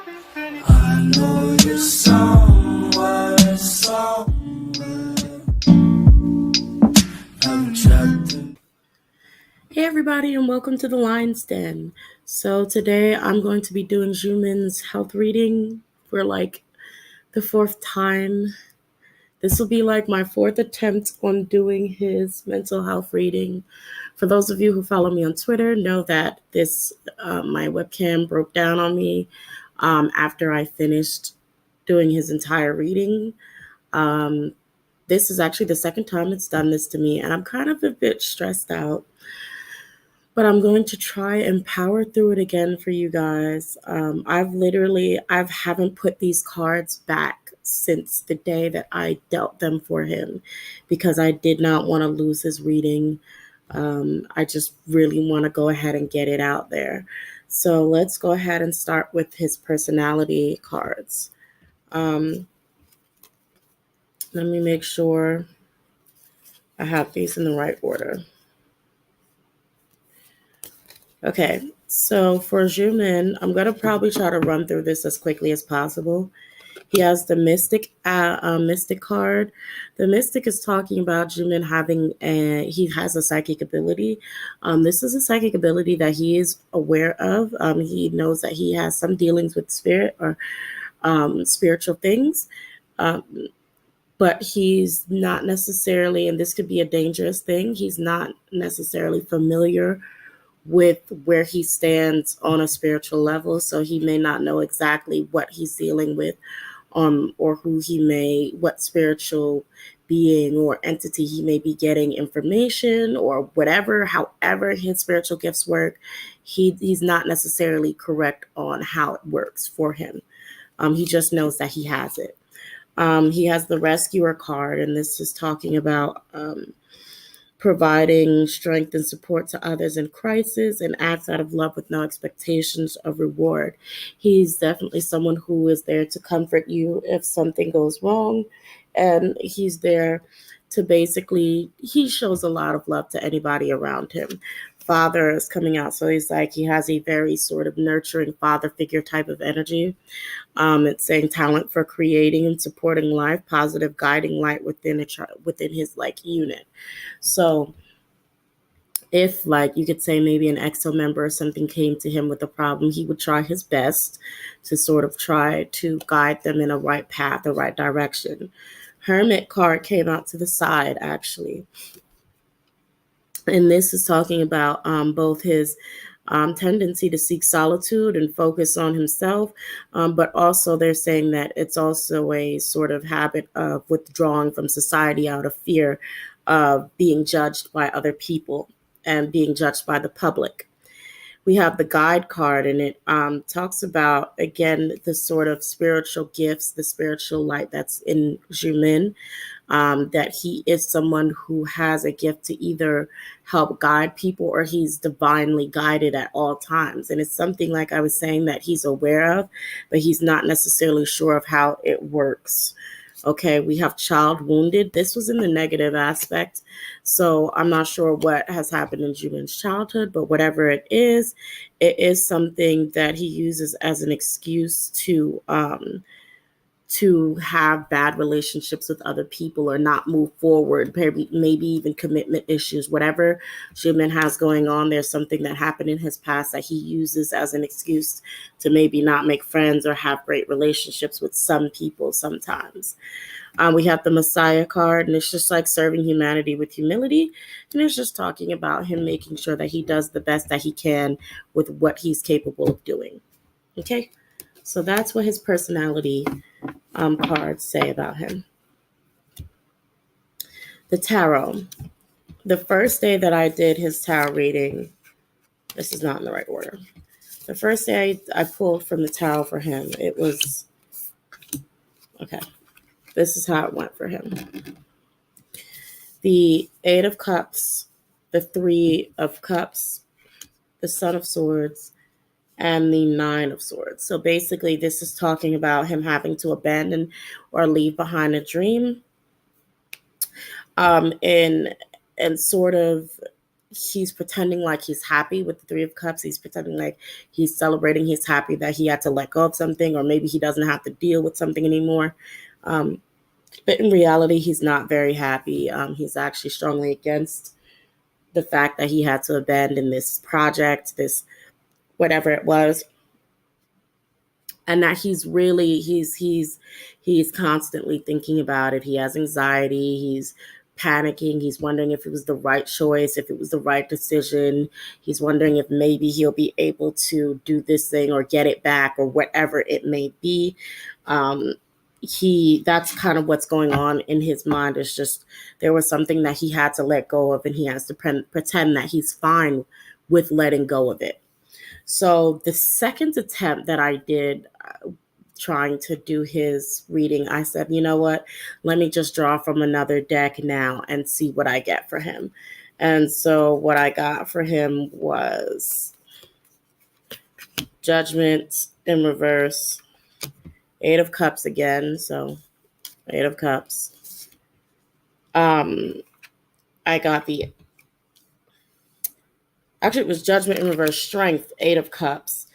I know you're somewhere, I'm trapped in. Hey everybody, and welcome to the Lion's Den. So today I'm going to be doing Xiumin's health reading for the fourth time. This will be my fourth attempt on doing his mental health reading. For those of you who follow me on Twitter, know that my webcam broke down on me after I finished doing his entire reading. This is actually the second time it's done this to me, and I'm kind of a bit stressed out. But I'm going to try and power through it again for you guys. I haven't put these cards back since the day that I dealt them for him because I did not want to lose his reading. I just really want to go ahead and get it out there. So let's go ahead and start with his personality cards. Let me make sure I have these in the right order. Okay, so for Xiumin, I'm going to probably try to run through this as quickly as possible. He has the Mystic card. The Mystic is talking about Xiumin he has a psychic ability. This is a psychic ability that he is aware of. He knows that he has some dealings with spirit or spiritual things. But he's not necessarily, and this could be a dangerous thing, he's not necessarily familiar with where he stands on a spiritual level. So he may not know exactly what he's dealing with, or what spiritual being or entity he may be getting information or whatever. However his spiritual gifts work, he's not necessarily correct on how it works for him. He just knows that he has it. He has the Rescuer card, and this is talking about providing strength and support to others in crisis and acts out of love with no expectations of reward. He's definitely someone who is there to comfort you if something goes wrong, and he's there to he shows a lot of love to anybody around him. Father is coming out, so he has a very sort of nurturing father figure type of energy. It's saying talent for creating and supporting life, positive guiding light within his unit. So if you could say maybe an EXO member or something came to him with a problem, he would try his best to sort of try to guide them in a right path, a right direction. Hermit card came out to the side, actually. And this is talking about both his tendency to seek solitude and focus on himself, but also they're saying that it's also a sort of habit of withdrawing from society out of fear of being judged by other people and being judged by the public. We have the guide card, and it talks about, again, the sort of spiritual gifts, the spiritual light that's in Xiumin, that he is someone who has a gift to either help guide people or he's divinely guided at all times. And it's something, like I was saying, that he's aware of, but he's not necessarily sure of how it works. Okay, we have child wounded. This was in the negative aspect. So I'm not sure what has happened in Xiumin's childhood, but whatever it is something that he uses as an excuse to have bad relationships with other people or not move forward, maybe even commitment issues. Whatever Xiumin has going on, there's something that happened in his past that he uses as an excuse to maybe not make friends or have great relationships with some people sometimes. We have the Messiah card, and it's just serving humanity with humility. And it's just talking about him making sure that he does the best that he can with what he's capable of doing. Okay, so that's what his personality cards say about him. The tarot. The first day that I did his tarot reading, this is not in the right order. The first day I pulled from the tarot for him, it was, okay, this is how it went for him. The 8 of Cups, the 3 of Cups, the Son of Swords, and the 9 of Swords. So basically, this is talking about him having to abandon or leave behind a dream. And sort of he's pretending like he's happy with the Three of Cups. He's pretending like he's celebrating. He's happy that he had to let go of something, or maybe he doesn't have to deal with something anymore. But in reality, he's not very happy. He's actually strongly against the fact that he had to abandon this project, this whatever it was, and that he's constantly thinking about it. He has anxiety. He's panicking. He's wondering if it was the right choice, if it was the right decision. He's wondering if maybe he'll be able to do this thing or get it back or whatever it may be. Um, that's kind of what's going on in his mind. It's just there was something that he had to let go of, and he has to pretend that he's fine with letting go of it. So the second attempt that I did trying to do his reading, I said, you know what? Let me just draw from another deck now and see what I get for him. And so what I got for him was Judgment in reverse, Eight of Cups again. So Eight of Cups. I got actually it was Judgment in reverse, Strength, Eight of Cups,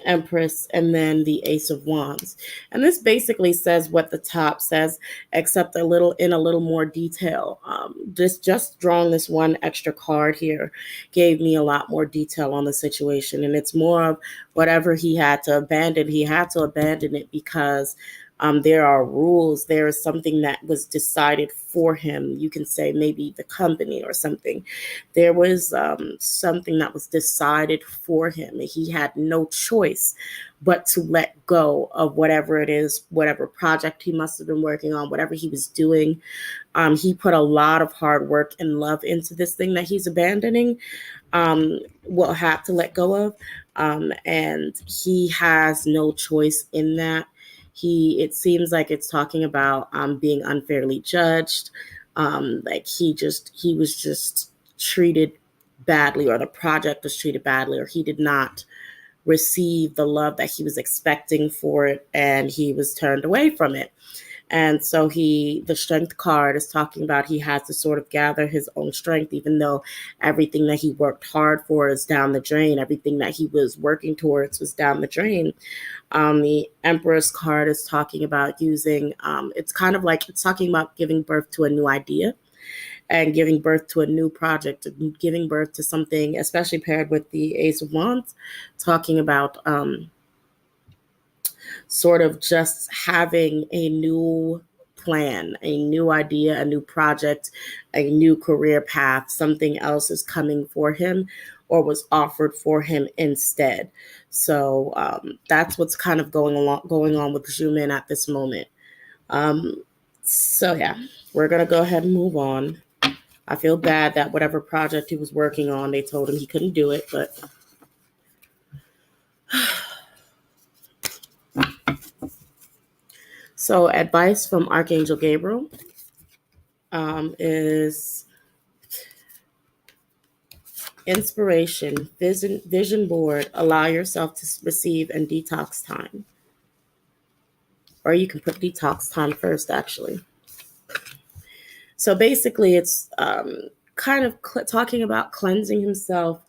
Empress, and then the Ace of Wands. And this basically says what the top says, except in a little more detail. Just drawing this one extra card here gave me a lot more detail on the situation. And it's more of whatever he had to abandon. He had to abandon it because there are rules. There is something that was decided for him. You can say maybe the company or something. There was something that was decided for him. He had no choice but to let go of whatever it is, whatever project he must have been working on, whatever he was doing. He put a lot of hard work and love into this thing that he's abandoning, will have to let go of. And he has no choice in that. It seems like it's talking about being unfairly judged. Like he was just treated badly, or the project was treated badly, or he did not receive the love that he was expecting for it, and he was turned away from it. And so the Strength card is talking about he has to sort of gather his own strength, even though everything that he worked hard for is down the drain. Everything that he was working towards was down the drain. The Empress card is talking about using, it's kind of like it's talking about giving birth to a new idea and giving birth to a new project, giving birth to something, especially paired with the Ace of Wands, talking about sort of just having a new plan, a new idea, a new project, a new career path. Something else is coming for him or was offered for him instead. So that's what's kind of going on with Xiumin at this moment. So yeah, we're going to go ahead and move on. I feel bad that whatever project he was working on, they told him he couldn't do it, but so advice from Archangel Gabriel is inspiration, vision board, allow yourself to receive, and detox time. Or you can put detox time first, actually. So basically, it's kind of talking about cleansing himself.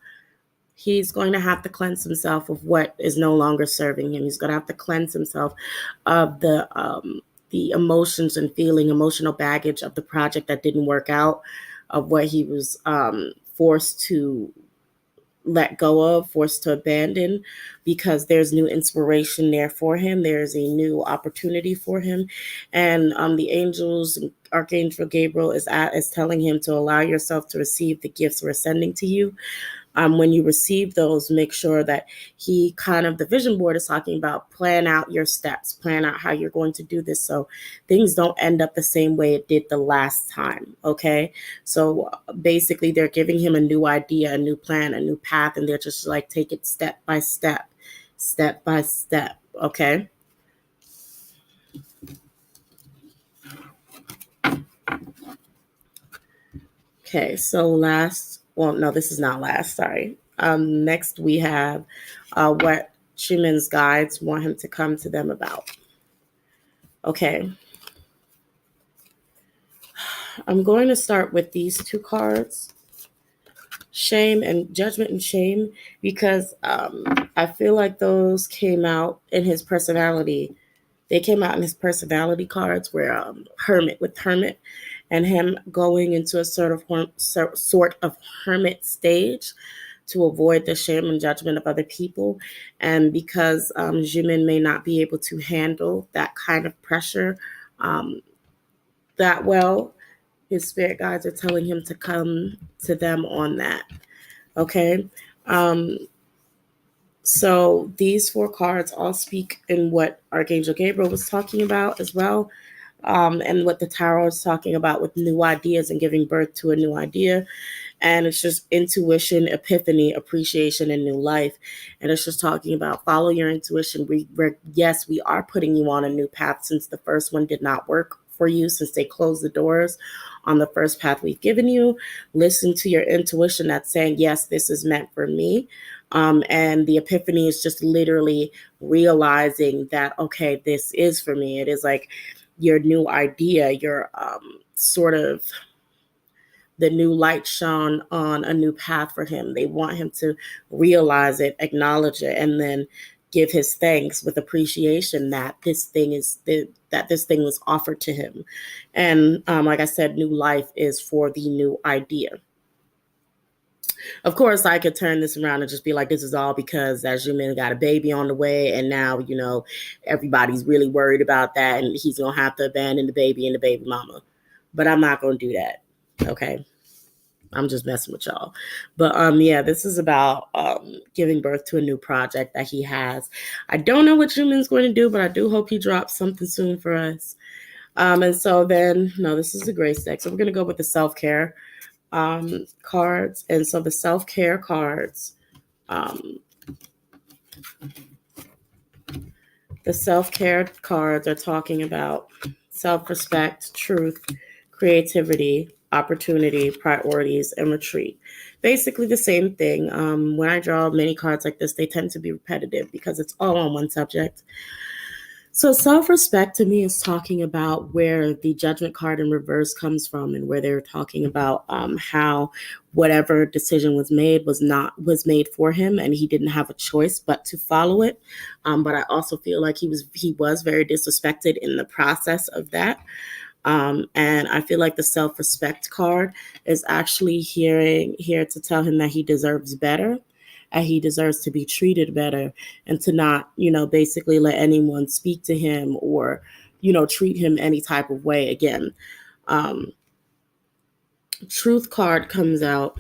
He's going to have to cleanse himself of what is no longer serving him. He's going to have to cleanse himself of the emotions and emotional baggage of the project that didn't work out, of what he was forced to let go of, forced to abandon, because there's new inspiration there for him. There's a new opportunity for him. And the angels, Archangel Gabriel is telling him to allow yourself to receive the gifts we're sending to you. When you receive those, make sure that the vision board is talking about plan out your steps, plan out how you're going to do this so things don't end up the same way it did the last time. Okay. So basically they're giving him a new idea, a new plan, a new path, and they're just like, take it step by step, step by step. Okay. Okay. So this is not last. Sorry. Next we have what Xiumin's guides want him to come to them about. Okay. I'm going to start with these two cards. shame and judgment and shame, because I feel like those came out in his personality. They came out in his personality cards, where hermit, and him going into a sort of hermit stage to avoid the shame and judgment of other people. And because Xiumin may not be able to handle that kind of pressure um, that well, his spirit guides are telling him to come to them on that. Okay. Um, so these four cards all speak in what Archangel Gabriel was talking about as well. And what the tarot is talking about with new ideas and giving birth to a new idea. And it's just intuition, epiphany, appreciation, and new life. And it's just talking about follow your intuition. Yes, we are putting you on a new path, since the first one did not work for you, since they closed the doors on the first path we've given you. Listen to your intuition that's saying, yes, this is meant for me. And the epiphany is just literally realizing that, okay, this is for me. It is like your new idea, your sort of the new light shone on a new path for him. They want him to realize it, acknowledge it, and then give his thanks with appreciation that that this thing was offered to him. And like I said, new life is for the new idea. Of course, I could turn this around and just be like, this is all because that Xiumin got a baby on the way, and now, everybody's really worried about that, and he's going to have to abandon the baby and the baby mama. But I'm not going to do that. Okay. I'm just messing with y'all. But yeah, this is about giving birth to a new project that he has. I don't know what Xiumin's going to do, but I do hope he drops something soon for us. And so then, no, this is the grace deck. So we're going to go with the self-care cards. And so the self-care cards, are talking about self-respect, truth, creativity, opportunity, priorities, and retreat. Basically the same thing. When I draw many cards like this, they tend to be repetitive because it's all on one subject. So self-respect to me is talking about where the judgment card in reverse comes from, and where they're talking about how whatever decision was made was made for him, and he didn't have a choice but to follow it. But I also feel like he was very disrespected in the process of that. And I feel like the self-respect card is actually here to tell him that he deserves better, and he deserves to be treated better, and to not, basically let anyone speak to him or, treat him any type of way again. Um, Truth card comes out,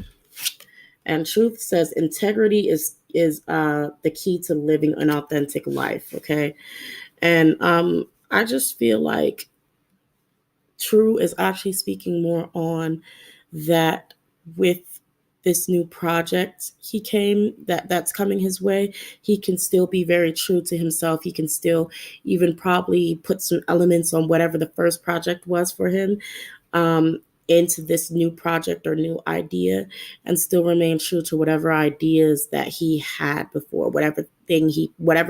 and truth says integrity is the key to living an authentic life. Okay. And I just feel like True is actually speaking more on that with this new project that's coming his way. He can still be very true to himself. He can still even probably put some elements on whatever the first project was for him, um, into this new project or new idea, and still remain true to whatever ideas that he had before, whatever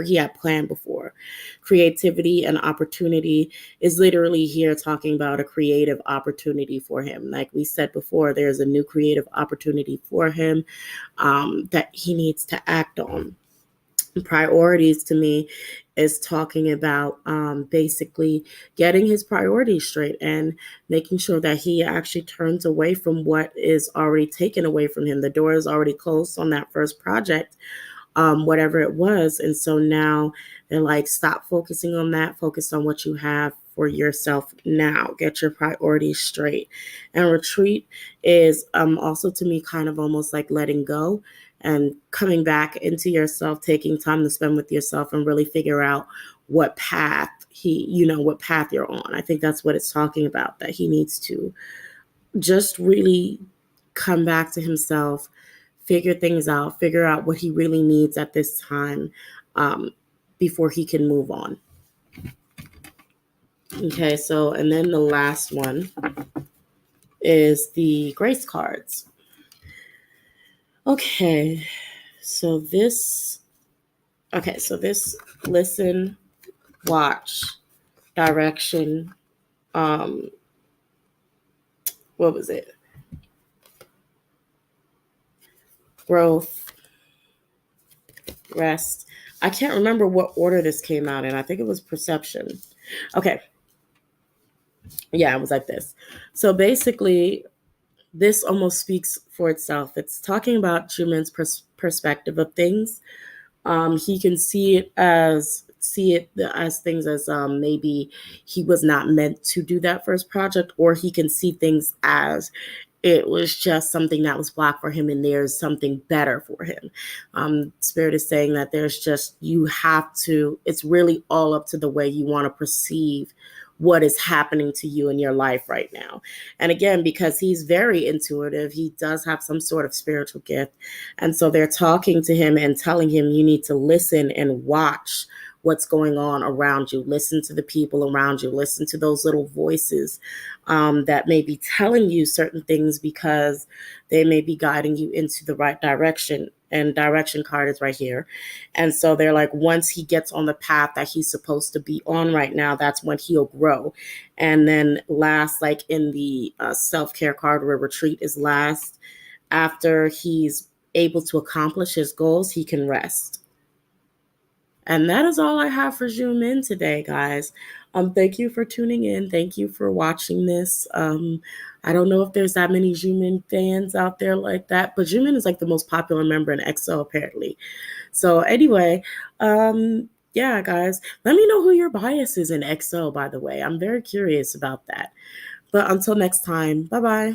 he had planned before. Creativity and opportunity is literally here talking about a creative opportunity for him. Like we said before, there's a new creative opportunity for him that he needs to act on. Priorities to me is talking about basically getting his priorities straight and making sure that he actually turns away from what is already taken away from him. The door is already closed on that first project, whatever it was. And so now they're like, stop focusing on that, focus on what you have for yourself now. Get your priorities straight. And retreat is also to me kind of almost like letting go and coming back into yourself, taking time to spend with yourself and really figure out what path what path you're on. I think that's what it's talking about, that he needs to just really come back to himself, figure things out, figure out what he really needs at this time, before he can move on. Okay, so, and then the last one is the grace cards. Okay, so this listen, watch, direction, what was it? growth, rest. I can't remember what order this came out in. I think it was perception. Okay. Yeah, it was like this. So basically, this almost speaks for itself. It's talking about Xiumin's perspective of things. He can see it as things as maybe he was not meant to do that first project, or he can see things as it was just something that was blocked for him and there's something better for him. Spirit is saying that there's just, you have to, it's really all up to the way you want to perceive what is happening to you in your life right now. And again, because he's very intuitive, he does have some sort of spiritual gift. And so they're talking to him and telling him, you need to listen and watch what's going on around you. Listen to the people around you. Listen to those little voices that may be telling you certain things, because they may be guiding you into the right direction. And direction card is right here. And so they're like, once he gets on the path that he's supposed to be on right now, that's when he'll grow. And then last, like in the self-care card where retreat is last, after he's able to accomplish his goals, he can rest. And that is all I have for Xiumin today, guys. Thank you for tuning in. Thank you for watching this. I don't know if there's that many Xiumin fans out there like that, but Xiumin is like the most popular member in EXO, apparently. So anyway, yeah, guys, let me know who your bias is in EXO, by the way. I'm very curious about that. But until next time, bye-bye.